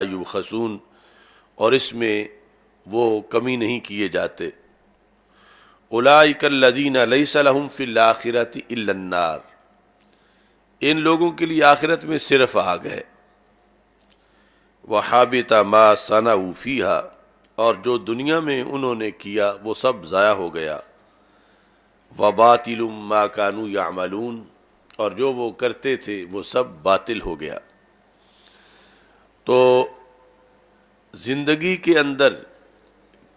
یبخسون، اور اس میں وہ کمی نہیں کیے جاتے۔ اولئک الذین لیس لہم فی الآخرۃ الا النار، ان لوگوں کے لیے آخرت میں صرف آگ ہے۔ وحابط ما صنعوا فیہا، اور جو دنیا میں انہوں نے کیا وہ سب ضائع ہو گیا۔ وباطل ما کانوا یعملون، اور جو وہ کرتے تھے وہ سب باطل ہو گیا۔ تو زندگی کے اندر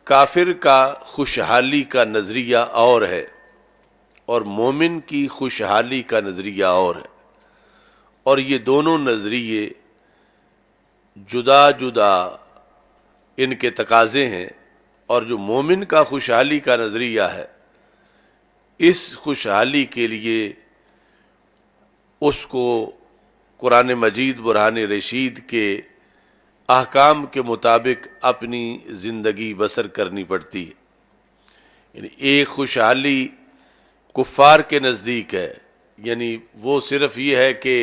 کافر کا خوشحالی کا نظریہ اور ہے، اور مومن کی خوشحالی کا نظریہ اور ہے، اور یہ دونوں نظریے جدا جدا ان کے تقاضے ہیں۔ اور جو مومن کا خوشحالی کا نظریہ ہے، اس خوشحالی کے لیے اس کو قرآن مجید برہان رشید کے احکام کے مطابق اپنی زندگی بسر کرنی پڑتی ہے۔ یعنی ایک خوشحالی کفار کے نزدیک ہے، یعنی وہ صرف یہ ہے کہ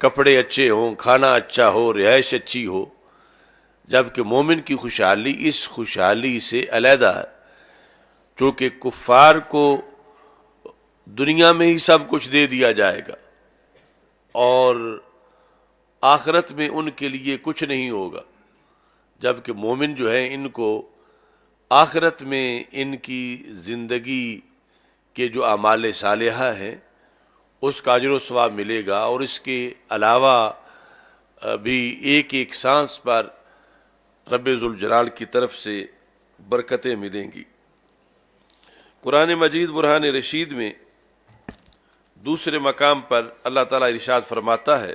کپڑے اچھے ہوں، کھانا اچھا ہو، رہائش اچھی ہو، جبکہ مومن کی خوشحالی اس خوشحالی سے علیحدہ ہے۔ چونکہ کفار کو دنیا میں ہی سب کچھ دے دیا جائے گا، اور آخرت میں ان کے لیے کچھ نہیں ہوگا، جبکہ مومن جو ہے ان کو آخرت میں ان کی زندگی کے جو اعمال صالحہ ہیں اس کا اجر و ثواب ملے گا، اور اس کے علاوہ بھی ایک ایک سانس پر رب ذوالجلال کی طرف سے برکتیں ملیں گی۔ قرآن مجید برہان رشید میں دوسرے مقام پر اللہ تعالیٰ ارشاد فرماتا ہے،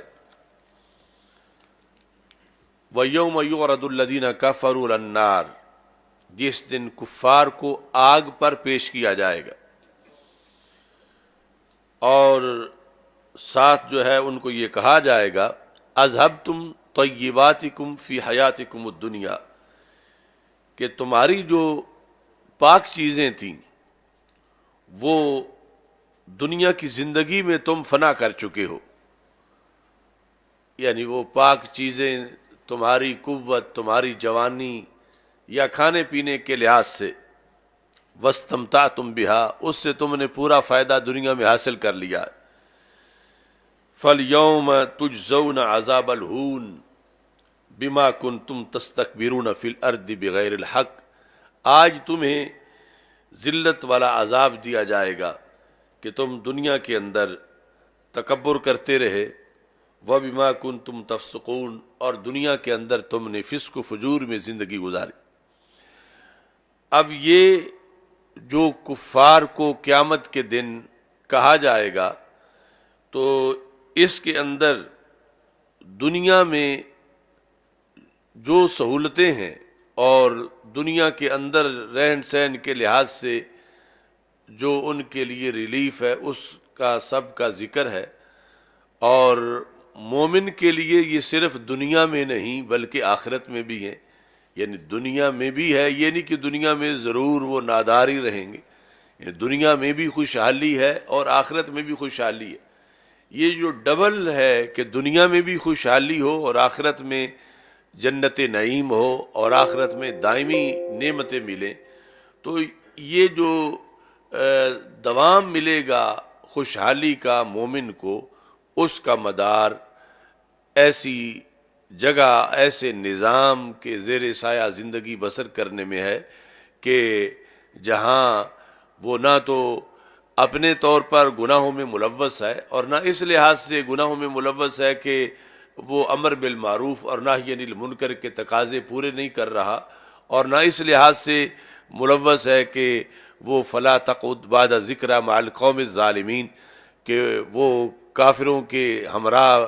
وَيَوْمَ يُعْرَضُ الَّذِينَ كَفَرُوا عَلَى النَّارِ، جس دن کفار کو آگ پر پیش کیا جائے گا، اور ساتھ جو ہے ان کو یہ کہا جائے گا اذهبتم طیباتکم فی حیاتکم الدنیا، کہ تمہاری جو پاک چیزیں تھیں وہ دنیا کی زندگی میں تم فنا کر چکے ہو، یعنی وہ پاک چیزیں تمہاری قوت، تمہاری جوانی یا کھانے پینے کے لحاظ سے، واستمتعتم بہا، اس سے تم نے پورا فائدہ دنیا میں حاصل کر لیا۔ فَالْيَوْمَ تُجْزَوْنَ عَذَابَ الْهُونِ بِمَا كُنْتُمْ تَسْتَكْبِرُونَ فِي الْأَرْضِ بِغَيْرِ الْحَقِّ، آج تمہیں ذلت والا عذاب دیا جائے گا کہ تم دنیا کے اندر تکبر کرتے رہے، وَبِمَا كُنْتُمْ تَفْسُقُونَ، اور دنیا کے اندر تم نے فسق و فجور میں زندگی گزاری۔ اب یہ جو کفار کو قیامت کے دن کہا جائے گا، تو اس کے اندر دنیا میں جو سہولتیں ہیں اور دنیا کے اندر رہن سہن کے لحاظ سے جو ان کے لیے ریلیف ہے اس کا سب کا ذکر ہے، اور مومن کے لیے یہ صرف دنیا میں نہیں بلکہ آخرت میں بھی ہے۔ یعنی دنیا میں بھی ہے، یہ نہیں کہ دنیا میں ضرور وہ نادار ہی رہیں گے، یعنی دنیا میں بھی خوشحالی ہے اور آخرت میں بھی خوشحالی ہے۔ یہ جو ڈبل ہے کہ دنیا میں بھی خوشحالی ہو اور آخرت میں جنت نعیم ہو اور آخرت میں دائمی نعمتیں ملیں، تو یہ جو دوام ملے گا خوشحالی کا مومن کو، اس کا مدار ایسی جگہ، ایسے نظام کے زیر سایہ زندگی بسر کرنے میں ہے کہ جہاں وہ نہ تو اپنے طور پر گناہوں میں ملوث ہے، اور نہ اس لحاظ سے گناہوں میں ملوث ہے کہ وہ امر بالمعروف اور نہی عن المنکر کے تقاضے پورے نہیں کر رہا، اور نہ اس لحاظ سے ملوث ہے کہ وہ فلا تقعد بعد ذکری مع القوم الظالمین، کہ وہ کافروں کے ہمراہ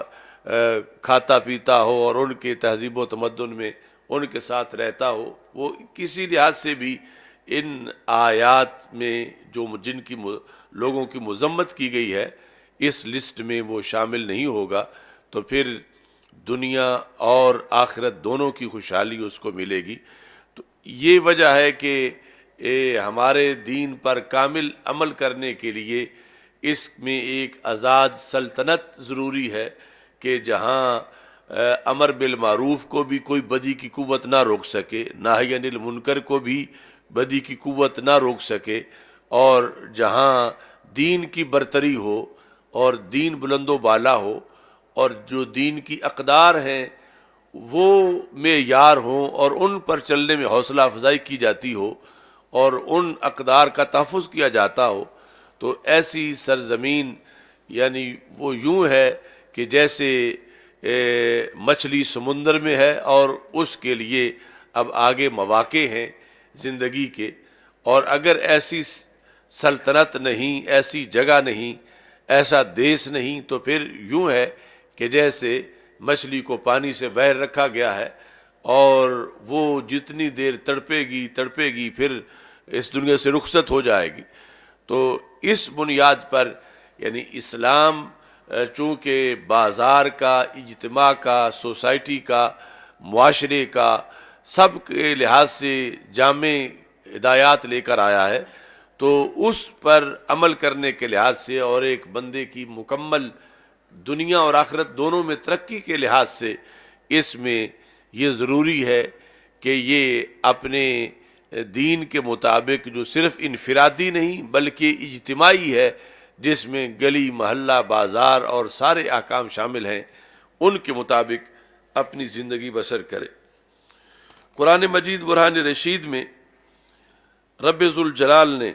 کھاتا پیتا ہو اور ان کے تہذیب و تمدن میں ان کے ساتھ رہتا ہو۔ وہ کسی لحاظ سے بھی ان آیات میں جو جن کی لوگوں کی مذمت کی گئی ہے اس لسٹ میں وہ شامل نہیں ہوگا، تو پھر دنیا اور آخرت دونوں کی خوشحالی اس کو ملے گی۔ تو یہ وجہ ہے کہ ہمارے دین پر کامل عمل کرنے کے لیے اس میں ایک آزاد سلطنت ضروری ہے، کہ جہاں امر بالمعروف کو بھی کوئی بدی کی قوت نہ روک سکے، نہی عن المنکر کو بھی بدی کی قوت نہ روک سکے، اور جہاں دین کی برتری ہو اور دین بلند و بالا ہو اور جو دین کی اقدار ہیں وہ معیار ہوں اور ان پر چلنے میں حوصلہ افزائی کی جاتی ہو اور ان اقدار کا تحفظ کیا جاتا ہو، تو ایسی سرزمین یعنی وہ یوں ہے کہ جیسے مچھلی سمندر میں ہے اور اس کے لیے اب آگے مواقع ہیں زندگی کے، اور اگر ایسی سلطنت نہیں، ایسی جگہ نہیں، ایسا دیس نہیں، تو پھر یوں ہے کہ جیسے مچھلی کو پانی سے باہر رکھا گیا ہے اور وہ جتنی دیر تڑپے گی پھر اس دنیا سے رخصت ہو جائے گی۔ تو اس بنیاد پر یعنی اسلام چونکہ بازار کا، اجتماع کا، سوسائٹی کا، معاشرے کا، سب کے لحاظ سے جامع ہدایات لے کر آیا ہے، تو اس پر عمل کرنے کے لحاظ سے اور ایک بندے کی مکمل دنیا اور آخرت دونوں میں ترقی کے لحاظ سے اس میں یہ ضروری ہے کہ یہ اپنے دین کے مطابق جو صرف انفرادی نہیں بلکہ اجتماعی ہے، جس میں گلی محلہ بازار اور سارے احکام شامل ہیں، ان کے مطابق اپنی زندگی بسر کرے۔ قرآن مجید برہان رشید میں رب ذوالجلال نے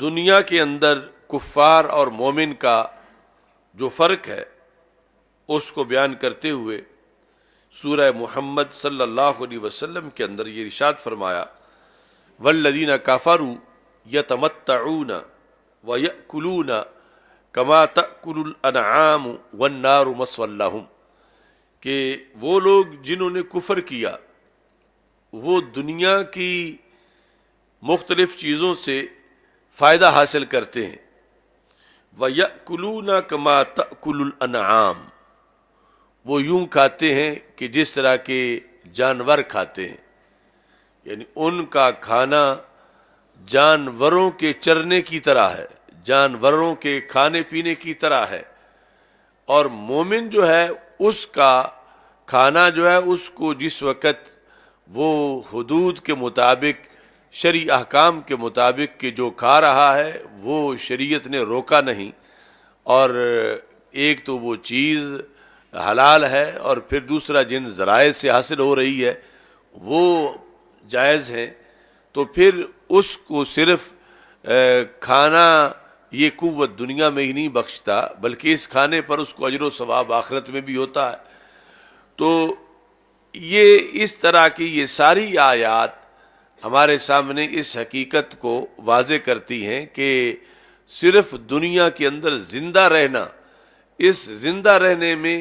دنیا کے اندر کفار اور مومن کا جو فرق ہے اس کو بیان کرتے ہوئے سورہ محمد صلی اللہ علیہ وسلم کے اندر یہ ارشاد فرمایا، والذین کفروا یتمتعون ویأکلون کما تأکل الانعام والنار مثوی لہم، کہ وہ لوگ جنہوں نے کفر کیا وہ دنیا کی مختلف چیزوں سے فائدہ حاصل کرتے ہیں، وَيَأْكُلُونَ كَمَا تَأْكُلُ الْأَنْعَامُ، وہ یوں کھاتے ہیں کہ جس طرح کے جانور کھاتے ہیں، یعنی ان کا کھانا جانوروں کے چرنے کی طرح ہے، جانوروں کے کھانے پینے کی طرح ہے، اور مومن جو ہے اس کا کھانا جو ہے اس کو جس وقت وہ حدود کے مطابق شرعی احکام کے مطابق کہ جو کھا رہا ہے وہ شریعت نے روکا نہیں، اور ایک تو وہ چیز حلال ہے اور پھر دوسرا جن ذرائع سے حاصل ہو رہی ہے وہ جائز ہیں، تو پھر اس کو صرف کھانا یہ قوت دنیا میں ہی نہیں بخشتا بلکہ اس کھانے پر اس کو اجر و ثواب آخرت میں بھی ہوتا ہے۔ تو یہ اس طرح کی یہ ساری آیات ہمارے سامنے اس حقیقت کو واضح کرتی ہیں کہ صرف دنیا کے اندر زندہ رہنا، اس زندہ رہنے میں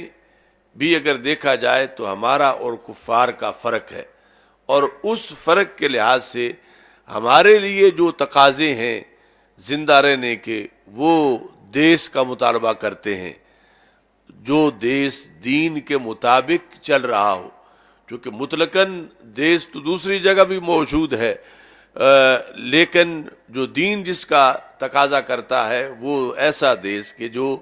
بھی اگر دیکھا جائے تو ہمارا اور کفار کا فرق ہے، اور اس فرق کے لحاظ سے ہمارے لیے جو تقاضے ہیں زندہ رہنے کے وہ دیس کا مطالبہ کرتے ہیں، جو دیس دین کے مطابق چل رہا ہو، چونکہ مطلقاً دیس تو دوسری جگہ بھی موجود ہے، لیکن جو دین جس کا تقاضا کرتا ہے وہ ایسا دیس کہ جو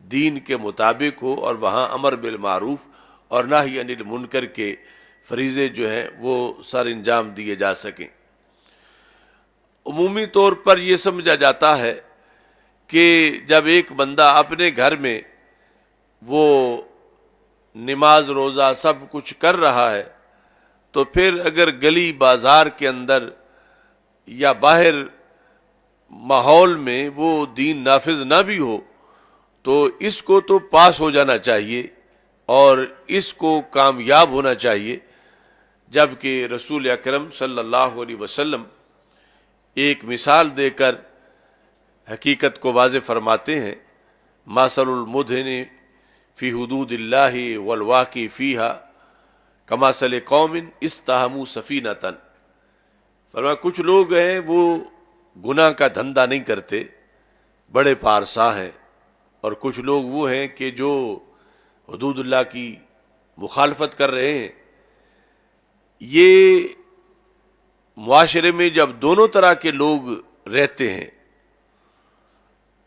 دین کے مطابق ہو اور وہاں امر بالمعروف اور نہی عن المنکر کے فریضے جو ہیں وہ سر انجام دیے جا سکیں۔ عمومی طور پر یہ سمجھا جاتا ہے کہ جب ایک بندہ اپنے گھر میں وہ نماز روزہ سب کچھ کر رہا ہے تو پھر اگر گلی بازار کے اندر یا باہر ماحول میں وہ دین نافذ نہ بھی ہو تو اس کو تو پاس ہو جانا چاہیے اور اس کو کامیاب ہونا چاہیے، جبکہ رسول اکرم صلی اللہ علیہ وسلم ایک مثال دے کر حقیقت کو واضح فرماتے ہیں، مثل المدھن فی حدود اللہ والواقی فیہا کمثل قوم استحموا سفینۃ، فرمایا کچھ لوگ ہیں وہ گناہ کا دھندا نہیں کرتے، بڑے پارسا ہیں، اور کچھ لوگ وہ ہیں کہ جو حدود اللہ کی مخالفت کر رہے ہیں۔ یہ معاشرے میں جب دونوں طرح کے لوگ رہتے ہیں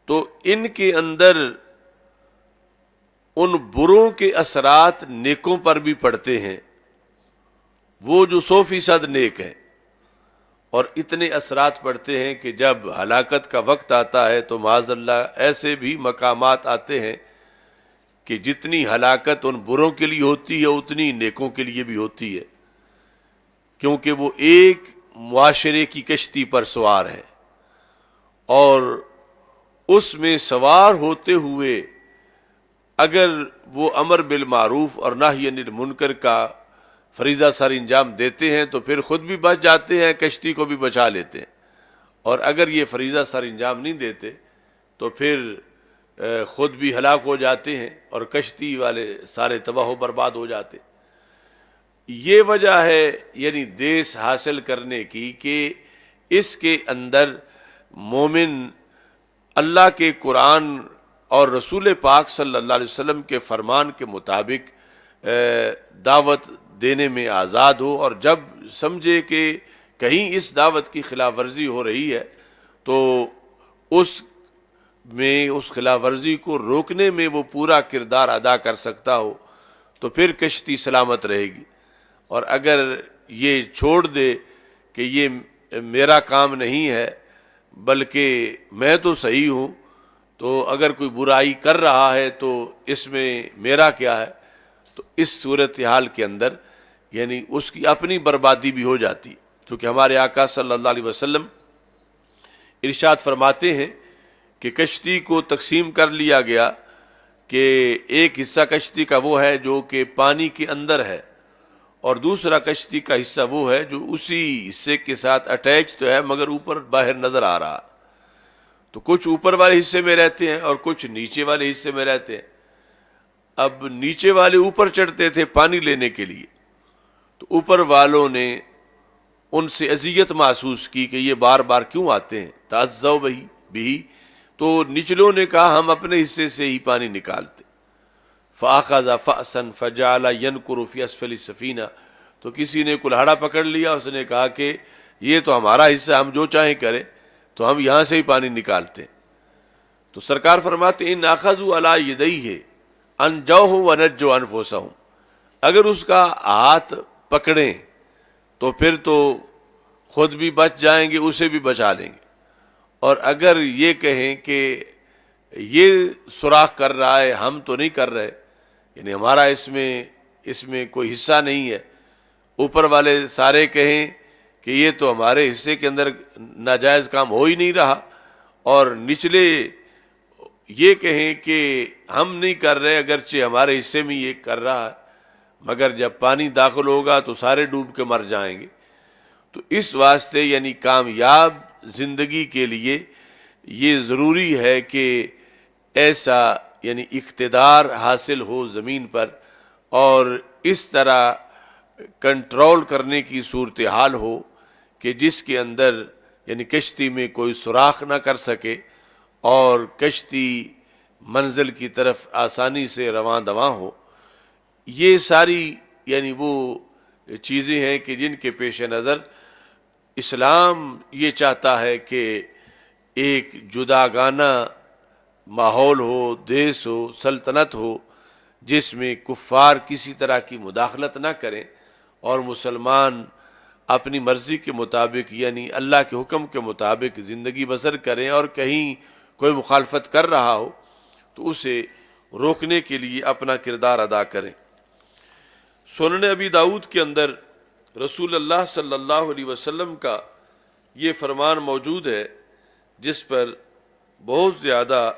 تو ان کے اندر ان بروں کے اثرات نیکوں پر بھی پڑتے ہیں، وہ جو 100% نیک ہیں، اور اتنے اثرات پڑتے ہیں کہ جب ہلاکت کا وقت آتا ہے تو معاذ اللہ ایسے بھی مقامات آتے ہیں کہ جتنی ہلاکت ان بروں کے لیے ہوتی ہے اتنی نیکوں کے لیے بھی ہوتی ہے، کیونکہ وہ ایک معاشرے کی کشتی پر سوار ہیں، اور اس میں سوار ہوتے ہوئے اگر وہ امر بالمعروف اور نہی عن المنکر کا فریضہ سر انجام دیتے ہیں تو پھر خود بھی بچ جاتے ہیں، کشتی کو بھی بچا لیتے ہیں، اور اگر یہ فریضہ سر انجام نہیں دیتے تو پھر خود بھی ہلاک ہو جاتے ہیں اور کشتی والے سارے تباہ و برباد ہو جاتے۔ یہ وجہ ہے یعنی دیس حاصل کرنے کی کہ اس کے اندر مومن اللہ کے قرآن اور رسول پاک صلی اللہ علیہ وسلم کے فرمان کے مطابق دعوت دینے میں آزاد ہو، اور جب سمجھے کہ کہیں اس دعوت کی خلاف ورزی ہو رہی ہے تو اس خلاف ورزی کو روکنے میں وہ پورا کردار ادا کر سکتا ہو تو پھر کشتی سلامت رہے گی، اور اگر یہ چھوڑ دے کہ یہ میرا کام نہیں ہے بلکہ میں تو صحیح ہوں، تو اگر کوئی برائی کر رہا ہے تو اس میں میرا کیا ہے، تو اس صورتحال کے اندر یعنی اس کی اپنی بربادی بھی ہو جاتی، چونکہ ہمارے آقا صلی اللہ علیہ وسلم ارشاد فرماتے ہیں کہ کشتی کو تقسیم کر لیا گیا کہ ایک حصہ کشتی کا وہ ہے جو کہ پانی کے اندر ہے، اور دوسرا کشتی کا حصہ وہ ہے جو اسی حصے کے ساتھ اٹیچ تو ہے مگر اوپر باہر نظر آ رہا، تو کچھ اوپر والے حصے میں رہتے ہیں اور کچھ نیچے والے حصے میں رہتے ہیں۔ اب نیچے والے اوپر چڑھتے تھے پانی لینے کے لیے، تو اوپر والوں نے ان سے اذیت محسوس کی کہ یہ بار بار کیوں آتے ہیں، تعذوا بھی، تو نچلوں نے کہا ہم اپنے حصے سے ہی پانی نکالتے، فاخذ فأسا فجعل ينكر في اسفل السفینہ، تو کسی نے کلہاڑا پکڑ لیا، اس نے کہا کہ یہ تو ہمارا حصہ، ہم جو چاہیں کریں، تو ہم یہاں سے ہی پانی نکالتے ہیں۔ تو سرکار فرماتے ان اخذوا علی یدیہ انجوہ ونجوا انفسہم، اگر اس کا ہاتھ پکڑیں تو پھر تو خود بھی بچ جائیں گے، اسے بھی بچا لیں گے، اور اگر یہ کہیں کہ یہ سوراخ کر رہا ہے ہم تو نہیں کر رہے، یعنی ہمارا اس میں کوئی حصہ نہیں ہے، اوپر والے سارے کہیں کہ یہ تو ہمارے حصے کے اندر ناجائز کام ہو ہی نہیں رہا، اور نچلے یہ کہیں کہ ہم نہیں کر رہے اگرچہ ہمارے حصے میں یہ کر رہا ہے، مگر جب پانی داخل ہوگا تو سارے ڈوب کے مر جائیں گے۔ تو اس واسطے یعنی کامیاب زندگی کے لیے یہ ضروری ہے کہ ایسا یعنی اقتدار حاصل ہو زمین پر، اور اس طرح کنٹرول کرنے کی صورتحال ہو کہ جس کے اندر یعنی کشتی میں کوئی سوراخ نہ کر سکے اور کشتی منزل کی طرف آسانی سے رواں دواں ہو۔ یہ ساری یعنی وہ چیزیں ہیں کہ جن کے پیش نظر اسلام یہ چاہتا ہے کہ ایک جداگانہ ماحول ہو، دیس ہو، سلطنت ہو، جس میں کفار کسی طرح کی مداخلت نہ کریں اور مسلمان اپنی مرضی کے مطابق یعنی اللہ کے حکم کے مطابق زندگی بسر کریں، اور کہیں کوئی مخالفت کر رہا ہو تو اسے روکنے کے لیے اپنا کردار ادا کریں۔ سنن ابی داؤد کے اندر رسول اللہ صلی اللہ علیہ وسلم کا یہ فرمان موجود ہے جس پر بہت زیادہ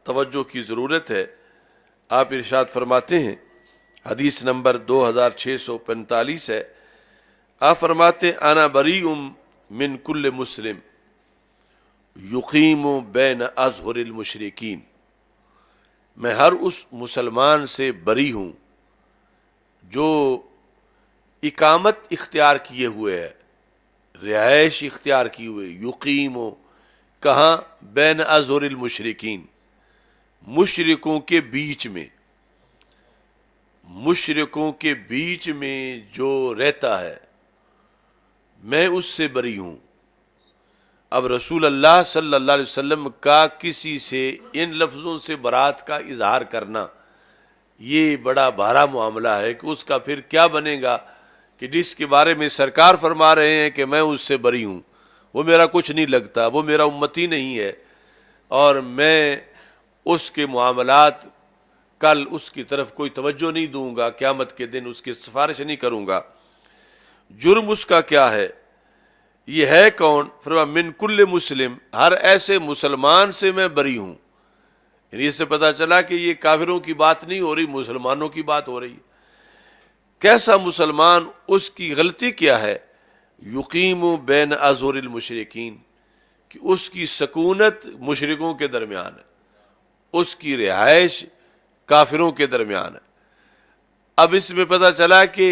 توجہ کی ضرورت ہے۔ آپ ارشاد فرماتے ہیں، حدیث نمبر 2645 ہے، آپ فرماتے ہیں انا بریء من کل مسلم یقیم بین اظہر المشرکین، میں ہر اس مسلمان سے بری ہوں جو اقامت اختیار کیے ہوئے ہے، رہائش اختیار کیے ہوئے، یقیم کہاں، بین اظہر المشرکین، مشرکوں کے بیچ میں، مشرکوں کے بیچ میں جو رہتا ہے میں اس سے بری ہوں۔ اب رسول اللہ صلی اللہ علیہ وسلم کا کسی سے ان لفظوں سے برات کا اظہار کرنا یہ بڑا بھارا معاملہ ہے کہ اس کا پھر کیا بنے گا کہ جس کے بارے میں سرکار فرما رہے ہیں کہ میں اس سے بری ہوں، وہ میرا کچھ نہیں لگتا، وہ میرا امتی نہیں ہے، اور میں اس کے معاملات کل اس کی طرف کوئی توجہ نہیں دوں گا، قیامت کے دن اس کی سفارش نہیں کروں گا۔ جرم اس کا کیا ہے؟ یہ ہے کون؟ فرمایا من کل مسلم، ہر ایسے مسلمان سے میں بری ہوں۔ یعنی اس سے پتہ چلا کہ یہ کافروں کی بات نہیں ہو رہی، مسلمانوں کی بات ہو رہی ہے۔ کیسا مسلمان؟ اس کی غلطی کیا ہے؟ یقیم بین اظہر المشرکین، کہ اس کی سکونت مشرکوں کے درمیان ہے، اس کی رہائش کافروں کے درمیان ہے۔ اب اس میں پتہ چلا کہ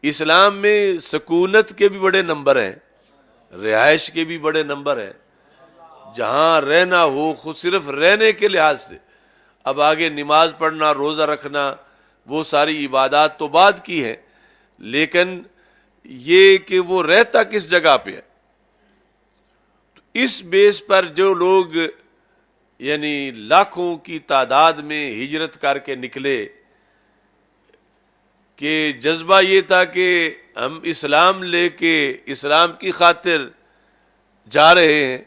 اسلام میں سکونت کے بھی بڑے نمبر ہیں، رہائش کے بھی بڑے نمبر ہیں۔ جہاں رہنا ہو خود صرف رہنے کے لحاظ سے، اب آگے نماز پڑھنا، روزہ رکھنا، وہ ساری عبادات تو بعد کی ہیں، لیکن یہ کہ وہ رہتا کس جگہ پہ ہے، تو اس بیس پر جو لوگ یعنی لاکھوں کی تعداد میں ہجرت کر کے نکلے، کہ جذبہ یہ تھا کہ ہم اسلام لے کے اسلام کی خاطر جا رہے ہیں،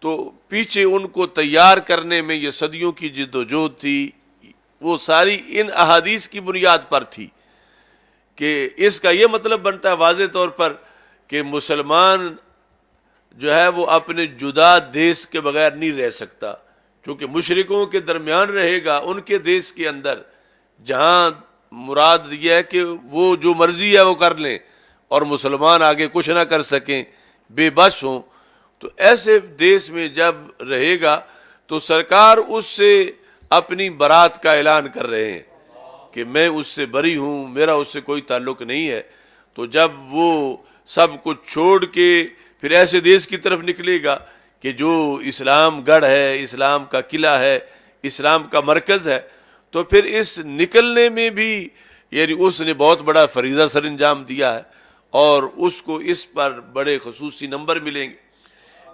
تو پیچھے ان کو تیار کرنے میں یہ صدیوں کی جد و جہد تھی، وہ ساری ان احادیث کی بنیاد پر تھی کہ اس کا یہ مطلب بنتا ہے واضح طور پر کہ مسلمان جو ہے وہ اپنے جدا دیس کے بغیر نہیں رہ سکتا، کیونکہ مشرکوں کے درمیان رہے گا، ان کے دیس کے اندر، جہاں مراد یہ ہے کہ وہ جو مرضی ہے وہ کر لیں اور مسلمان آگے کچھ نہ کر سکیں، بے بس ہوں۔ تو ایسے دیس میں جب رہے گا تو سرکار اس سے اپنی برات کا اعلان کر رہے ہیں کہ میں اس سے بری ہوں، میرا اس سے کوئی تعلق نہیں ہے۔ تو جب وہ سب کچھ چھوڑ کے پھر ایسے دیس کی طرف نکلے گا کہ جو اسلام گڑھ ہے، اسلام کا قلعہ ہے، اسلام کا مرکز ہے، تو پھر اس نکلنے میں بھی یعنی اس نے بہت بڑا فریضہ سر انجام دیا ہے، اور اس کو اس پر بڑے خصوصی نمبر ملیں گے۔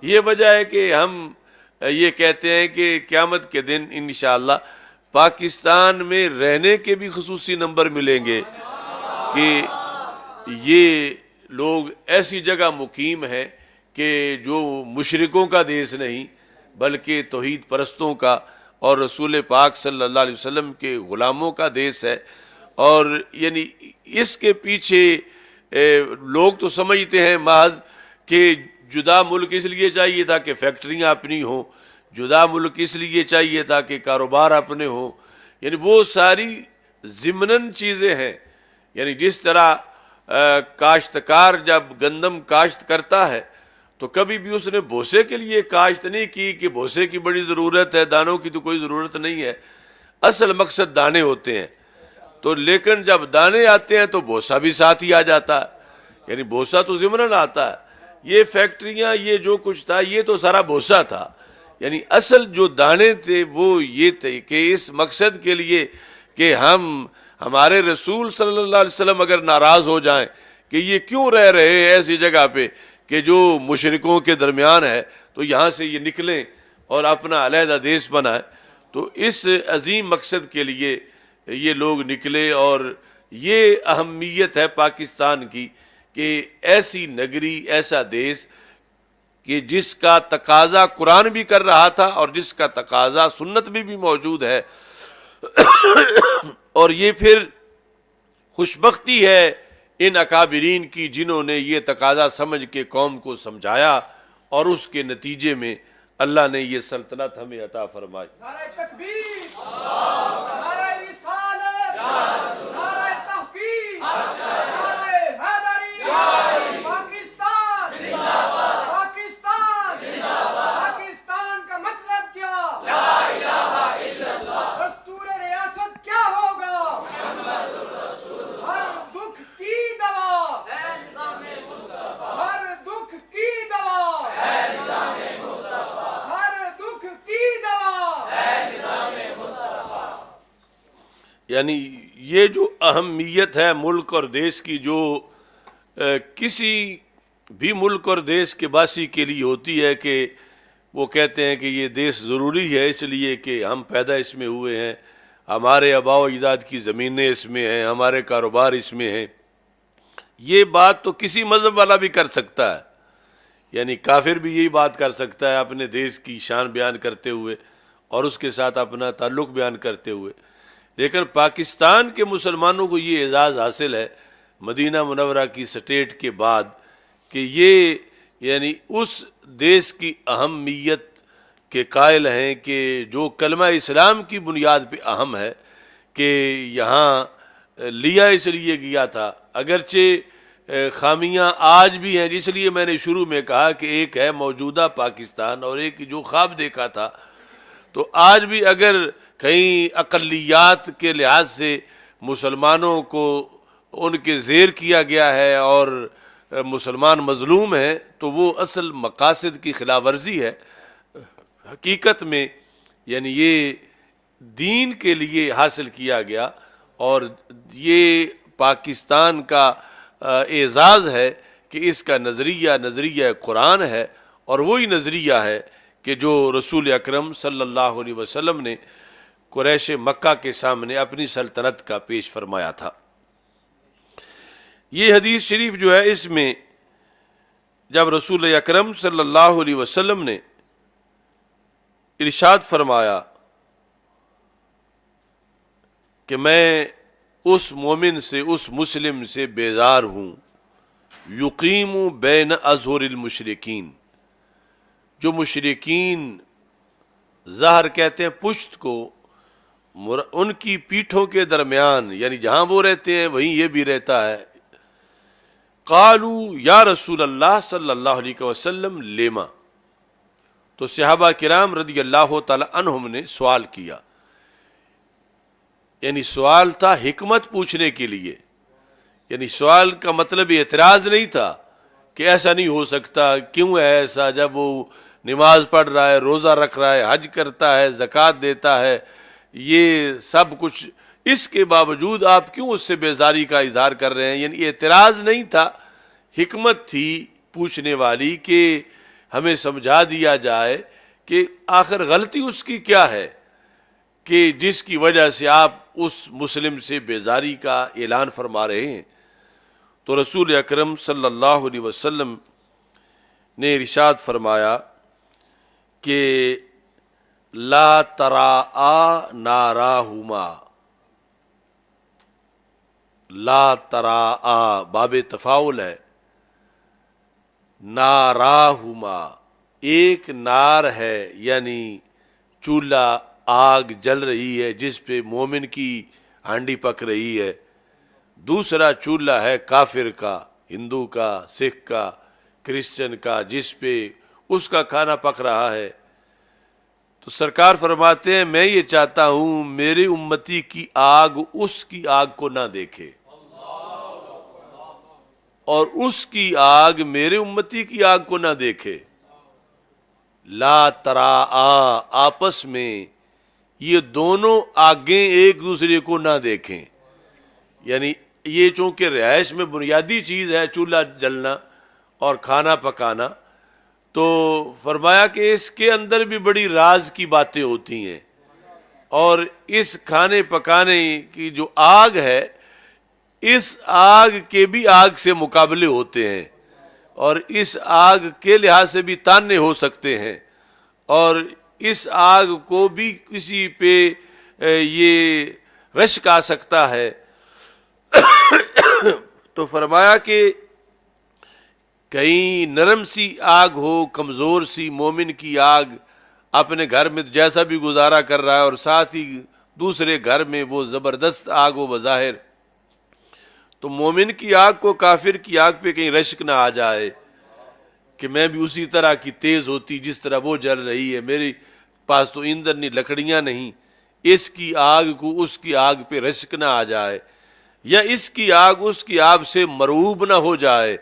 یہ وجہ ہے کہ ہم یہ کہتے ہیں کہ قیامت کے دن انشاءاللہ پاکستان میں رہنے کے بھی خصوصی نمبر ملیں گے، کہ یہ لوگ ایسی جگہ مقیم ہیں کہ جو مشرکوں کا دیس نہیں بلکہ توحید پرستوں کا اور رسول پاک صلی اللہ علیہ وسلم کے غلاموں کا دیس ہے۔ اور یعنی اس کے پیچھے لوگ تو سمجھتے ہیں محض کہ جدا ملک اس لیے چاہیے تھا کہ فیکٹریاں اپنی ہوں، جدا ملک اس لیے چاہیے تھا کہ کاروبار اپنے ہوں، یعنی وہ ساری ضمناً چیزیں ہیں۔ یعنی جس طرح کاشتکار جب گندم کاشت کرتا ہے تو کبھی بھی اس نے بھوسے کے لیے کاشت نہیں کی کہ بھوسے کی بڑی ضرورت ہے، دانوں کی تو کوئی ضرورت نہیں ہے، اصل مقصد دانے ہوتے ہیں۔ تو لیکن جب دانے آتے ہیں تو بھوسا بھی ساتھ ہی آ جاتا ہے، یعنی بھوسا تو ضمناً آتا ہے۔ یہ فیکٹریاں، یہ جو کچھ تھا، یہ تو سارا بھوسا تھا، یعنی اصل جو دانے تھے وہ یہ تھے کہ اس مقصد کے لیے کہ ہمارے رسول صلی اللہ علیہ وسلم اگر ناراض ہو جائیں کہ یہ کیوں رہ رہے ہیں ایسی جگہ پہ کہ جو مشرکوں کے درمیان ہے، تو یہاں سے یہ نکلیں اور اپنا علیحدہ دیس بنائیں۔ تو اس عظیم مقصد کے لیے یہ لوگ نکلے، اور یہ اہمیت ہے پاکستان کی کہ ایسی نگری، ایسا دیس کہ جس کا تقاضا قرآن بھی کر رہا تھا اور جس کا تقاضا سنت میں بھی موجود ہے۔ اور یہ پھر خوشبختی ہے ان اکابرین کی جنہوں نے یہ تقاضا سمجھ کے قوم کو سمجھایا، اور اس کے نتیجے میں اللہ نے یہ سلطنت ہمیں عطا فرمائی۔ نعرہ تکبیر، نعرہ رسالت، نعرہ تحقیق، نعرہ حیدری، پاکستان زندہ باد، پاکستان زندہ باد۔ پاکستان کا مطلب کیا؟ لا الہ الا اللہ۔ دستور ریاست کیا ہوگا؟ محمد الرسول اللہ۔ ہر دکھ کی دوا ہے نظام مصطفیٰ، ہر دکھ کی دوا ہے نظام مصطفیٰ، ہر دکھ کی دوا ہے نظام مصطفیٰ۔ یعنی یہ جو اہمیت ہے ملک اور دیس کی، جو کسی بھی ملک اور دیس کے باسی کے لیے ہوتی ہے، کہ وہ کہتے ہیں کہ یہ دیس ضروری ہے اس لیے کہ ہم پیدا اس میں ہوئے ہیں، ہمارے آباء و اجداد کی زمینیں اس میں ہیں، ہمارے کاروبار اس میں ہیں، یہ بات تو کسی مذہب والا بھی کر سکتا ہے، یعنی کافر بھی یہی بات کر سکتا ہے اپنے دیش کی شان بیان کرتے ہوئے اور اس کے ساتھ اپنا تعلق بیان کرتے ہوئے، لیکن پاکستان کے مسلمانوں کو یہ اعزاز حاصل ہے مدینہ منورہ کی سٹیٹ کے بعد کہ یہ یعنی اس دیش کی اہمیت کے قائل ہیں کہ جو کلمہ اسلام کی بنیاد پہ اہم ہے، کہ یہاں لیا اس لیے گیا تھا، اگرچہ خامیاں آج بھی ہیں، اس لیے میں نے شروع میں کہا کہ ایک ہے موجودہ پاکستان اور ایک جو خواب دیکھا تھا، تو آج بھی اگر کہیں اقلیات کے لحاظ سے مسلمانوں کو ان کے زیر کیا گیا ہے اور مسلمان مظلوم ہیں تو وہ اصل مقاصد کی خلاف ورزی ہے۔ حقیقت میں یعنی یہ دین کے لیے حاصل کیا گیا اور یہ پاکستان کا اعزاز ہے کہ اس کا نظریہ قرآن ہے، اور وہی نظریہ ہے کہ جو رسول اکرم صلی اللہ علیہ وسلم نے قریش مکہ کے سامنے اپنی سلطنت کا پیش فرمایا تھا۔ یہ حدیث شریف جو ہے اس میں جب رسول اکرم صلی اللہ علیہ وسلم نے ارشاد فرمایا کہ میں اس مومن سے، اس مسلم سے بیزار ہوں، یقیم بین اظہر المشرکین، جو مشرکین ظہر کہتے ہیں پشت کو، ان کی پیٹھوں کے درمیان، یعنی جہاں وہ رہتے ہیں وہیں یہ بھی رہتا ہے۔ قالو یا رسول اللہ صلی اللہ علیہ وسلم لیما، تو صحابہ کرام رضی اللہ تعالی عنہم نے سوال کیا، یعنی سوال تھا حکمت پوچھنے کے لیے، یعنی سوال کا مطلب اعتراض نہیں تھا کہ ایسا نہیں ہو سکتا، کیوں ہے ایسا، جب وہ نماز پڑھ رہا ہے، روزہ رکھ رہا ہے، حج کرتا ہے، زکوٰۃ دیتا ہے، یہ سب کچھ، اس کے باوجود آپ کیوں اس سے بیزاری کا اظہار کر رہے ہیں؟ یعنی اعتراض نہیں تھا، حکمت تھی پوچھنے والی کہ ہمیں سمجھا دیا جائے کہ آخر غلطی اس کی کیا ہے کہ جس کی وجہ سے آپ اس مسلم سے بیزاری کا اعلان فرما رہے ہیں۔ تو رسول اکرم صلی اللہ علیہ وسلم نے ارشاد فرمایا کہ لا تراء ناراہما، لا تراء باب تفاعل ہے، ناراہما ایک نار ہے، یعنی چولہا، آگ جل رہی ہے جس پہ مومن کی ہانڈی پک رہی ہے، دوسرا چولہا ہے کافر کا، ہندو کا، سکھ کا، کرسچن کا، جس پہ اس کا کھانا پک رہا ہے۔ تو سرکار فرماتے ہیں میں یہ چاہتا ہوں میری امتی کی آگ اس کی آگ کو نہ دیکھے، اور اس کی آگ میرے امتی کی آگ کو نہ دیکھے۔ لا تراء آپس میں یہ دونوں آگیں ایک دوسرے کو نہ دیکھیں، یعنی یہ چونکہ رہائش میں بنیادی چیز ہے چولہا جلنا اور کھانا پکانا، تو فرمایا کہ اس کے اندر بھی بڑی راز کی باتیں ہوتی ہیں، اور اس کھانے پکانے کی جو آگ ہے اس آگ کے بھی آگ سے مقابلے ہوتے ہیں، اور اس آگ کے لحاظ سے بھی تانے ہو سکتے ہیں، اور اس آگ کو بھی کسی پہ یہ رشک آ سکتا ہے۔ تو فرمایا کہ کہیں نرم سی آگ ہو، کمزور سی مومن کی آگ اپنے گھر میں جیسا بھی گزارا کر رہا ہے، اور ساتھ ہی دوسرے گھر میں وہ زبردست آگ ہو بظاہر، تو مومن کی آگ کو کافر کی آگ پہ کہیں رشک نہ آ جائے کہ میں بھی اسی طرح کی تیز ہوتی جس طرح وہ جل رہی ہے، میرے پاس تو ایندھن نہیں، لکڑیاں نہیں، اس کی آگ کو اس کی آگ پہ رشک نہ آ جائے، یا اس کی آگ اس کی آگ سے مرعوب نہ ہو جائے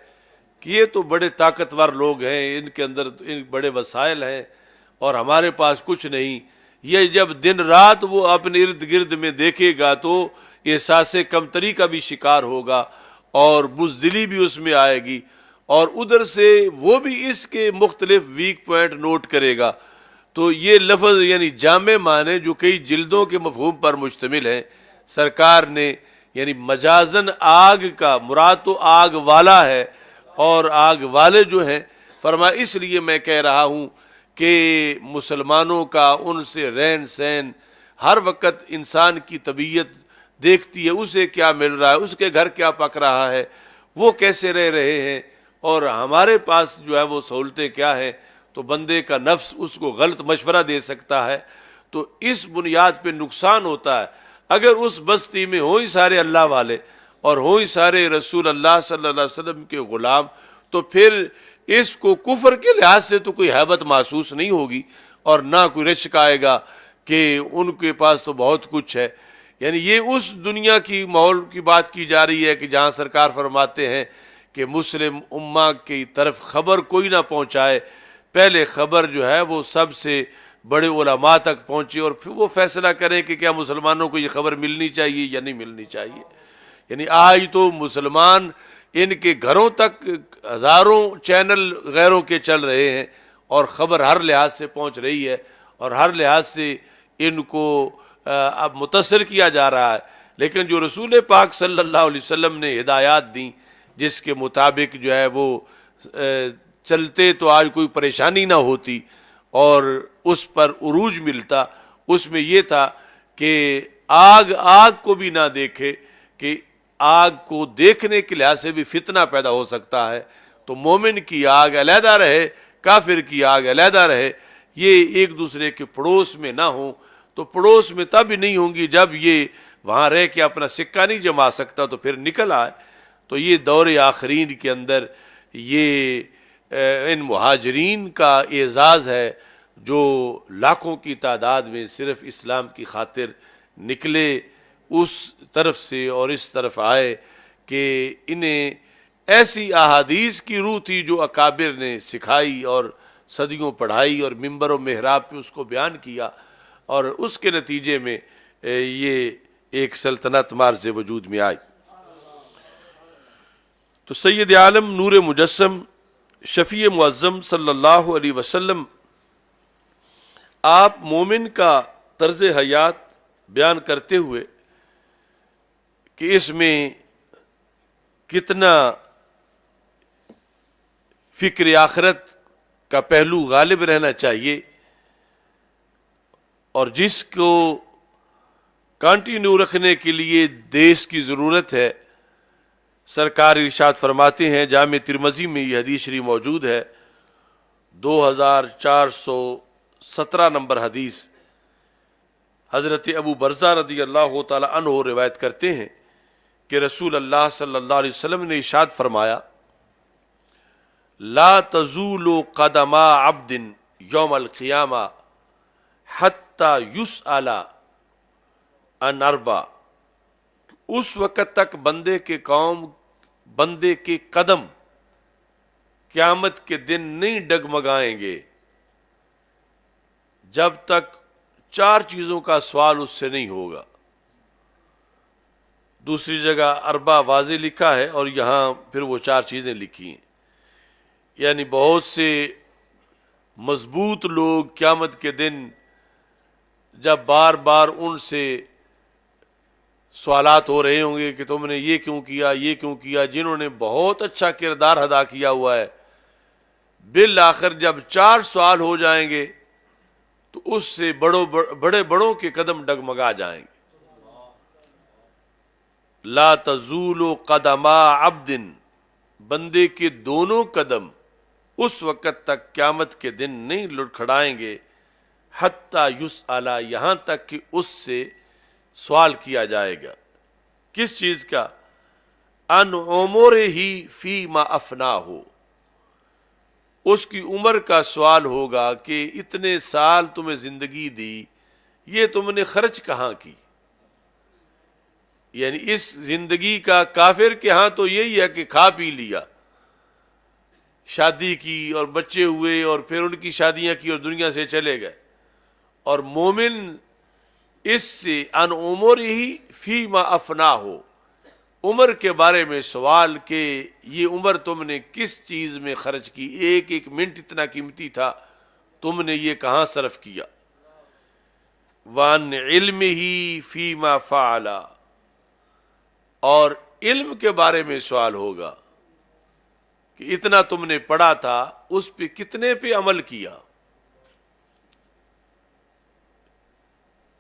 کہ یہ تو بڑے طاقتور لوگ ہیں، ان کے اندر بڑے وسائل ہیں اور ہمارے پاس کچھ نہیں۔ یہ جب دن رات وہ اپنے ارد گرد میں دیکھے گا تو احساس کمتری کا بھی شکار ہوگا اور بزدلی بھی اس میں آئے گی، اور ادھر سے وہ بھی اس کے مختلف ویک پوائنٹ نوٹ کرے گا، تو یہ لفظ یعنی جامع معنی جو کئی جلدوں کے مفہوم پر مشتمل ہیں، سرکار نے یعنی مجازن آگ کا مراد تو آگ والا ہے، اور آگ والے جو ہیں فرمایا اس لیے میں کہہ رہا ہوں کہ مسلمانوں کا ان سے رہن سہن، ہر وقت انسان کی طبیعت دیکھتی ہے اسے کیا مل رہا ہے، اس کے گھر کیا پک رہا ہے، وہ کیسے رہ رہے ہیں، اور ہمارے پاس جو ہے وہ سہولتیں کیا ہیں، تو بندے کا نفس اس کو غلط مشورہ دے سکتا ہے۔ تو اس بنیاد پہ نقصان ہوتا ہے اگر اس بستی میں ہوں ہی سارے اللہ والے اور ہوں ہی سارے رسول اللہ صلی اللہ علیہ وسلم کے غلام، تو پھر اس کو کفر کے لحاظ سے تو کوئی ہیبت محسوس نہیں ہوگی، اور نہ کوئی رشک آئے گا کہ ان کے پاس تو بہت کچھ ہے۔ یعنی یہ اس دنیا کی ماحول کی بات کی جا رہی ہے کہ جہاں سرکار فرماتے ہیں کہ مسلم امہ کی طرف خبر کوئی نہ پہنچائے، پہلے خبر جو ہے وہ سب سے بڑے علماء تک پہنچے، اور پھر وہ فیصلہ کریں کہ کیا مسلمانوں کو یہ خبر ملنی چاہیے یا نہیں ملنی چاہیے۔ یعنی آج تو مسلمان ان کے گھروں تک ہزاروں چینل غیروں کے چل رہے ہیں، اور خبر ہر لحاظ سے پہنچ رہی ہے، اور ہر لحاظ سے ان کو اب متاثر کیا جا رہا ہے۔ لیکن جو رسول پاک صلی اللہ علیہ وسلم نے ہدایات دیں جس کے مطابق جو ہے وہ چلتے تو آج کوئی پریشانی نہ ہوتی اور اس پر عروج ملتا، اس میں یہ تھا کہ آگ کو بھی نہ دیکھے، کہ آگ کو دیکھنے کے لحاظ سے بھی فتنہ پیدا ہو سکتا ہے، تو مومن کی آگ علیحدہ رہے، کافر کی آگ علیحدہ رہے، یہ ایک دوسرے کے پڑوس میں نہ ہوں۔ تو پڑوس میں تب ہی نہیں ہوں گی جب یہ وہاں رہ کے اپنا سکہ نہیں جما سکتا تو پھر نکل آئے۔ تو یہ دور آخرین کے اندر یہ ان مہاجرین کا اعزاز ہے جو لاکھوں کی تعداد میں صرف اسلام کی خاطر نکلے اس طرف سے اور اس طرف آئے، کہ انہیں ایسی احادیث کی روح تھی جو اکابر نے سکھائی اور صدیوں پڑھائی اور ممبر و محراب پہ اس کو بیان کیا، اور اس کے نتیجے میں یہ ایک سلطنت مارز وجود میں آئی۔ تو سید عالم نور مجسم شفیع معظم صلی اللہ علیہ وسلم آپ مومن کا طرز حیات بیان کرتے ہوئے کہ اس میں کتنا فکر آخرت کا پہلو غالب رہنا چاہیے، اور جس کو کنٹینیو رکھنے کے لیے دیش کی ضرورت ہے، سرکار ارشاد فرماتے ہیں، جامع ترمذی میں یہ حدیث شریف موجود ہے، 2417 نمبر حدیث، حضرت ابو برزہ رضی اللہ تعالی عنہ روایت کرتے ہیں کہ رسول اللہ صلی اللہ علیہ وسلم نے ارشاد فرمایا، لا تزول قدم عبد یوم القیامہ حتی یسأل عن اربع، اس وقت تک بندے کے قدم قیامت کے دن نہیں ڈگمگائیں گے جب تک 4 چیزوں کا سوال اس سے نہیں ہوگا۔ دوسری جگہ اربع واضح لکھا ہے اور یہاں پھر وہ 4 چیزیں لکھی ہیں، یعنی بہت سے مضبوط لوگ قیامت کے دن جب بار بار ان سے سوالات ہو رہے ہوں گے کہ تم نے یہ کیوں کیا، یہ کیوں کیا، جنہوں نے بہت اچھا کردار ادا کیا ہوا ہے، بالآخر جب 4 سوال ہو جائیں گے تو اس سے بڑے بڑوں کے قدم ڈگمگا جائیں گے۔ لا تزول قدم عبد، بندے کے دونوں قدم اس وقت تک قیامت کے دن نہیں لڑکھڑائیں گے، حتی یسأل، یہاں تک کہ اس سے سوال کیا جائے گا۔ کس چیز کا؟ ان عمرہ فیما افناہ، اس کی عمر کا سوال ہوگا کہ اتنے سال تمہیں زندگی دی، یہ تم نے خرچ کہاں کی؟ یعنی اس زندگی کا کافر کے ہاں تو یہی ہے کہ کھا پی لیا، شادی کی اور بچے ہوئے اور پھر ان کی شادیاں کی اور دنیا سے چلے گئے، اور مومن اس سے ان عمرہ فیما افناہ، عمر کے بارے میں سوال کہ یہ عمر تم نے کس چیز میں خرچ کی، ایک ایک منٹ اتنا قیمتی تھا، تم نے یہ کہاں صرف کیا. وَعَنْ عِلْمِهِ فِي مَا فَعَلَ، اور علم کے بارے میں سوال ہوگا کہ اتنا تم نے پڑھا تھا اس پہ کتنے پہ عمل کیا،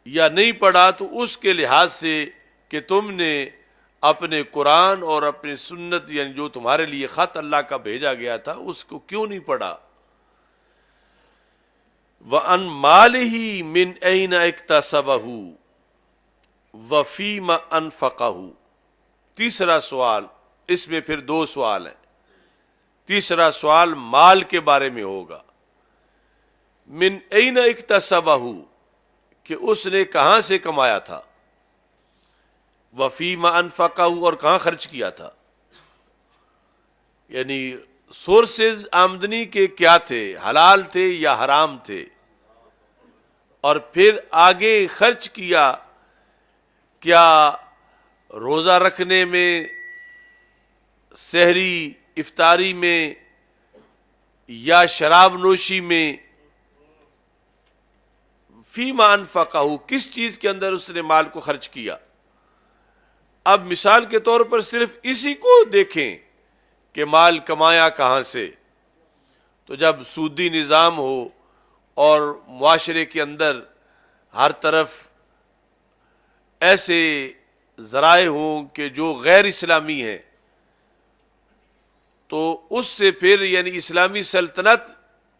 یا نہیں پڑھا تو اس کے لحاظ سے کہ تم نے اپنے قرآن اور اپنی سنت یعنی جو تمہارے لیے خط اللہ کا بھیجا گیا تھا اس کو کیوں نہیں پڑھا. وَأَنْ مَالِهِ مِنْ أَيْنَ اكْتَسَبَهُ وَفِيمَ أَنْفَقَهُ. تیسرا سوال، اس میں پھر دو سوال ہیں. تیسرا سوال مال کے بارے میں ہوگا. من أَيْنَ اكْتَسَبَهُ، کہ اس نے کہاں سے کمایا تھا، وَفِيمَ أَنْفَقَهُ، اور کہاں خرچ کیا تھا. یعنی سورسز آمدنی کے کیا تھے، حلال تھے یا حرام تھے، اور پھر آگے خرچ کیا کیا روزہ رکھنے میں، سحری افطاری میں، یا شراب نوشی میں. فیما انفقہ، کس چیز کے اندر اس نے مال کو خرچ کیا. اب مثال کے طور پر صرف اسی کو دیکھیں کہ مال کمایا کہاں سے. تو جب سودی نظام ہو اور معاشرے کے اندر ہر طرف ایسے ذرائع ہوں کہ جو غیر اسلامی ہیں، تو اس سے پھر یعنی اسلامی سلطنت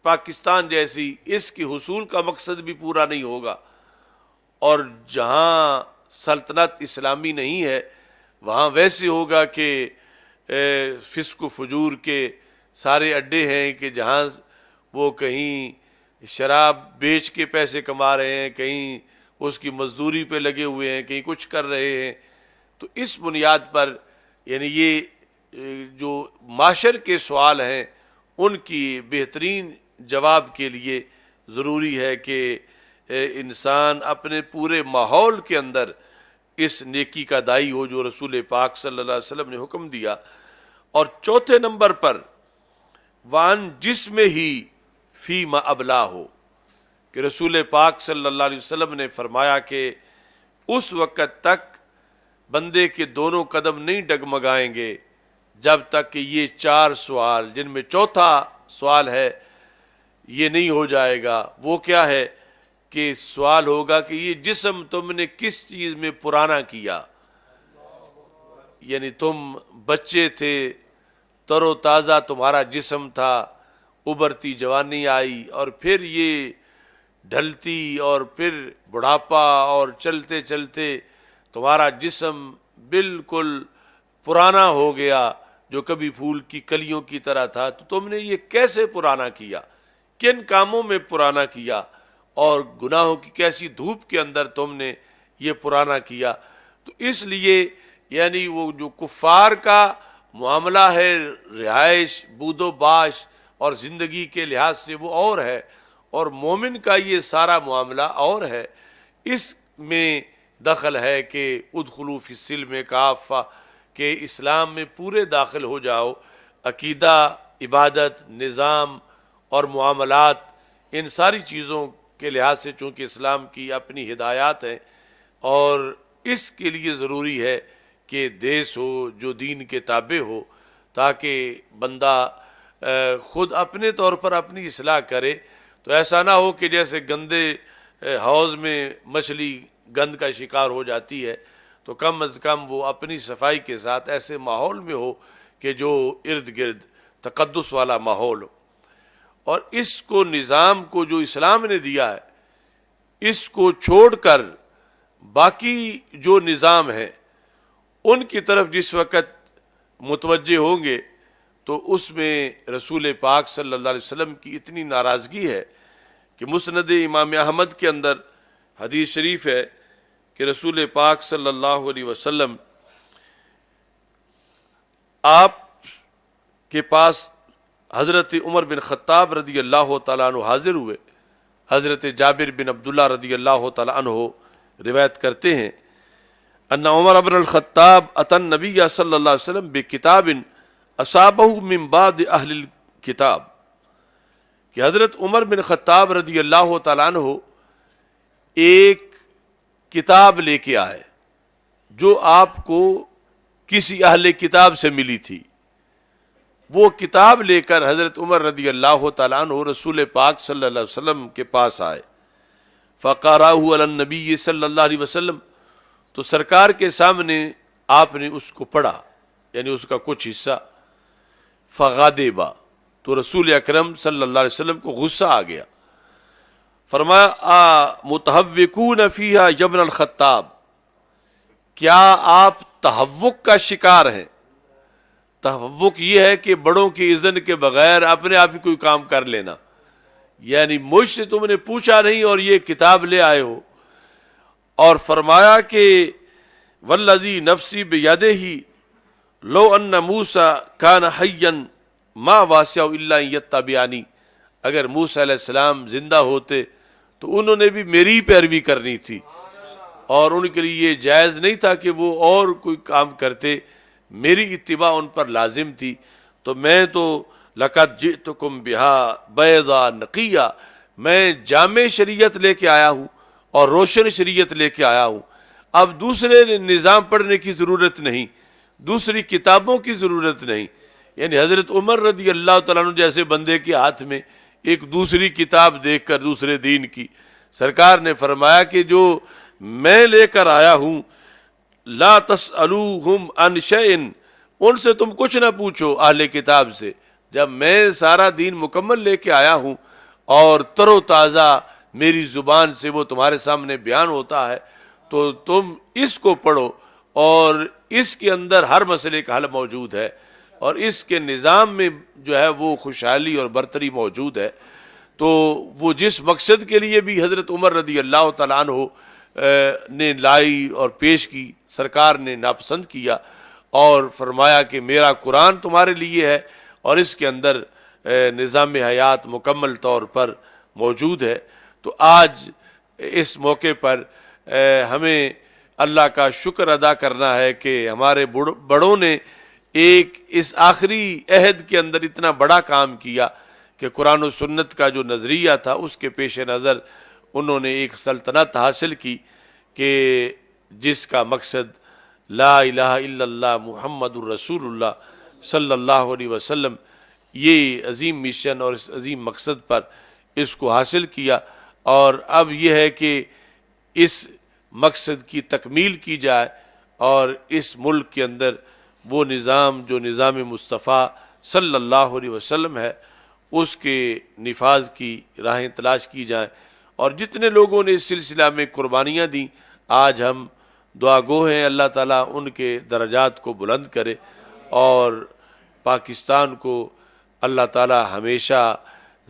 پاکستان جیسی، اس کی حصول کا مقصد بھی پورا نہیں ہوگا. اور جہاں سلطنت اسلامی نہیں ہے وہاں ویسے ہوگا کہ فسق و فجور کے سارے اڈے ہیں، کہ جہاں وہ کہیں شراب بیچ کے پیسے کما رہے ہیں، کہیں اس کی مزدوری پہ لگے ہوئے ہیں، کہیں کچھ کر رہے ہیں. تو اس بنیاد پر یعنی یہ جو معاشر کے سوال ہیں ان کی بہترین جواب کے لیے ضروری ہے کہ انسان اپنے پورے ماحول کے اندر اس نیکی کا دائی ہو جو رسول پاک صلی اللہ علیہ وسلم نے حکم دیا. اور چوتھے نمبر پر وان جسم ہی فی ما ابلا ہو، کہ رسول پاک صلی اللہ علیہ وسلم نے فرمایا کہ اس وقت تک بندے کے دونوں قدم نہیں ڈگمگائیں گے جب تک کہ یہ چار سوال، جن میں چوتھا سوال ہے، یہ نہیں ہو جائے گا. وہ کیا ہے کہ سوال ہوگا کہ یہ جسم تم نے کس چیز میں پرانا کیا. یعنی تم بچے تھے، تر و تازہ تمہارا جسم تھا، ابھرتی جوانی آئی، اور پھر یہ ڈھلتی، اور پھر بڑھاپا، اور چلتے چلتے تمہارا جسم بالکل پرانا ہو گیا، جو کبھی پھول کی کلیوں کی طرح تھا. تو تم نے یہ کیسے پرانا کیا، کن کاموں میں پرانا کیا، اور گناہوں کی کیسی دھوپ کے اندر تم نے یہ پرانا کیا. تو اس لیے یعنی وہ جو کفار کا معاملہ ہے رہائش، بود و باش اور زندگی کے لحاظ سے وہ اور ہے، اور مومن کا یہ سارا معاملہ اور ہے. اس میں دخل ہے کہ ادخلوا فی السلم کافہ، کہ اسلام میں پورے داخل ہو جاؤ. عقیدہ، عبادت، نظام اور معاملات، ان ساری چیزوں کے لحاظ سے چونکہ اسلام کی اپنی ہدایات ہیں، اور اس کے لیے ضروری ہے کہ دیس ہو جو دین کے تابع ہو، تاکہ بندہ خود اپنے طور پر اپنی اصلاح کرے. تو ایسا نہ ہو کہ جیسے گندے حوض میں مچھلی گند کا شکار ہو جاتی ہے، تو کم از کم وہ اپنی صفائی کے ساتھ ایسے ماحول میں ہو کہ جو ارد گرد تقدس والا ماحول ہو. اور اس کو نظام کو جو اسلام نے دیا ہے، اس کو چھوڑ کر باقی جو نظام ہیں ان کی طرف جس وقت متوجہ ہوں گے تو اس میں رسول پاک صلی اللہ علیہ وسلم کی اتنی ناراضگی ہے کہ مسند امام احمد کے اندر حدیث شریف ہے کہ رسول پاک صلی اللہ علیہ وسلم آپ کے پاس حضرت عمر بن خطاب رضی اللہ تعالیٰ عنہ حاضر ہوئے. حضرت جابر بن عبداللہ رضی اللہ تعالیٰ عنہ روایت کرتے ہیں ان عمر بن الخطاب اتى النبی صلی اللہ علیہ وسلم بکتاب اصابہ من بعد اہل الکتاب، کہ حضرت عمر بن خطاب رضی اللہ تعالیٰ عنہ ایک کتاب لے کے آئے جو آپ کو کسی اہل کتاب سے ملی تھی. وہ کتاب لے کر حضرت عمر رضی اللہ تعالیٰ عنہ رسول پاک صلی اللہ علیہ وسلم کے پاس آئے. فقرأہ علی النبی صلی اللہ علیہ وسلم، تو سرکار کے سامنے آپ نے اس کو پڑھا، یعنی اس کا کچھ حصہ. فغاضبا، تو رسول اکرم صلی اللہ علیہ وسلم کو غصہ آ گیا. فرمایا متحوکون فیہا ابن الخطاب، کیا آپ تحوک کا شکار ہیں؟ تحوک یہ ہے کہ بڑوں کی اذن کے بغیر اپنے آپ ہی کوئی کام کر لینا، یعنی مجھ سے تم نے پوچھا نہیں اور یہ کتاب لے آئے ہو. اور فرمایا کہ والذی نفسی بیدہ لو ان موسیٰ کان حیا ما واسع الا ان یتبعنی، اگر موسیٰ علیہ السلام زندہ ہوتے تو انہوں نے بھی میری پیروی کرنی تھی، اور ان کے لیے یہ جائز نہیں تھا کہ وہ اور کوئی کام کرتے، میری اتباع ان پر لازم تھی. تو میں تو لقد جئتکم بہا بیضاء نقیہ، میں جامع شریعت لے کے آیا ہوں اور روشن شریعت لے کے آیا ہوں. اب دوسرے نظام پڑھنے کی ضرورت نہیں، دوسری کتابوں کی ضرورت نہیں. یعنی حضرت عمر رضی اللہ تعالیٰ عنہ جیسے بندے کے ہاتھ میں ایک دوسری کتاب دیکھ کر دوسرے دین کی، سرکار نے فرمایا کہ جو میں لے کر آیا ہوں لا تسألوہم عن شیء، ان سے تم کچھ نہ پوچھو اہل کتاب سے. جب میں سارا دین مکمل لے کے آیا ہوں اور تر و تازہ میری زبان سے وہ تمہارے سامنے بیان ہوتا ہے، تو تم اس کو پڑھو، اور اس کے اندر ہر مسئلے کا حل موجود ہے، اور اس کے نظام میں جو ہے وہ خوشحالی اور برتری موجود ہے. تو وہ جس مقصد کے لیے بھی حضرت عمر رضی اللہ تعالیٰ عنہ نے لائی اور پیش کی، سرکار نے ناپسند کیا اور فرمایا کہ میرا قرآن تمہارے لیے ہے اور اس کے اندر نظام حیات مکمل طور پر موجود ہے. تو آج اس موقع پر ہمیں اللہ کا شکر ادا کرنا ہے کہ ہمارے بڑوں نے ایک اس آخری عہد کے اندر اتنا بڑا کام کیا کہ قرآن و سنت کا جو نظریہ تھا اس کے پیش نظر انہوں نے ایک سلطنت حاصل کی کہ جس کا مقصد لا الہ الا اللہ محمد الرسول اللہ صلی اللہ علیہ وسلم، یہ عظیم مشن اور اس عظیم مقصد پر اس کو حاصل کیا. اور اب یہ ہے کہ اس مقصد کی تکمیل کی جائے اور اس ملک کے اندر وہ نظام جو نظام مصطفیٰ صلی اللہ علیہ وسلم ہے اس کے نفاذ کی راہیں تلاش کی جائیں. اور جتنے لوگوں نے اس سلسلہ میں قربانیاں دیں، آج ہم دعا گو ہیں اللہ تعالیٰ ان کے درجات کو بلند کرے اور پاکستان کو اللہ تعالیٰ ہمیشہ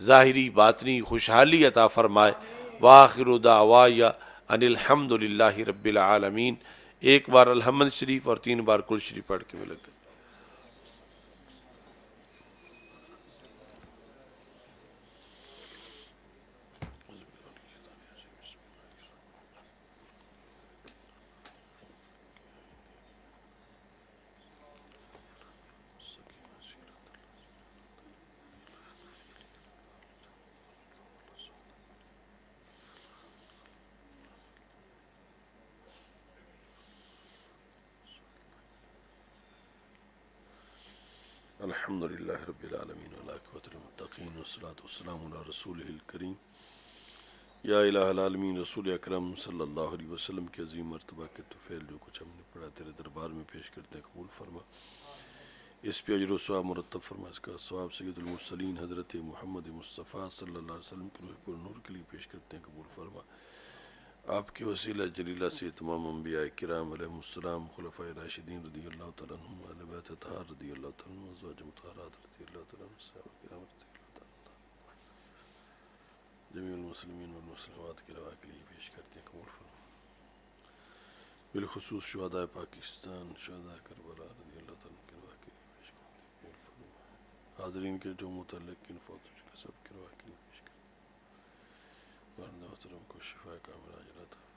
ظاہری باطنی خوشحالی عطا فرمائے. وآخر دعوایا ان الحمد للہ رب العالمین. ایک بار الحمد شریف اور 3 بار کل شریف پڑھ کے ملک. الحمد للہ رب العالمین والعاقبۃ للمتقین والصلاۃ والسلام علی رسولہ الکریم. یا الہ العالمین رسول اکرم صلی اللہ علیہ وسلم کے عظیم مرتبہ کے طفیل جو کچھ ہم نے پڑھا تیرے دربار میں پیش کرتے ہیں قبول فرما. اس پہ اجر و ثواب مرتب فرما. اس کا ثواب سید المرسلین حضرت محمد مصطفیٰ صلی اللہ علیہ وسلم کی روح پر نور کے لیے پیش کرتے ہیں قبول فرما. آپ کے وسیلہ جلیلہ سے تمام انبیاء کرام علیہم السلام، خلفاء راشدین رضی اللہ تعالیٰ عنہم، اہل بیت اطہار رضی اللہ تعالیٰ عنہم، ازواج مطہرات رضی اللہ تعالیٰ عنہم، صحابہ کرام رضی اللہ تعالیٰ عنہم، جمیع المسلمین والمسلمات کی روا کے لیے پیش کرتے ہیں قبول فرما. بالخصوص شہداء پاکستان، شہداء کربلا رضی اللہ تعالیٰ عنہ کی روا کے لیے پیش کرتے ہیں قبول فرما. حاضرین کے جو متعلقین فوت ہو چکے سب کی روا کے لیے پیش کرتے ہیں. والدہ محترم کو شفا کاملہ عاجلہ عطا فرما.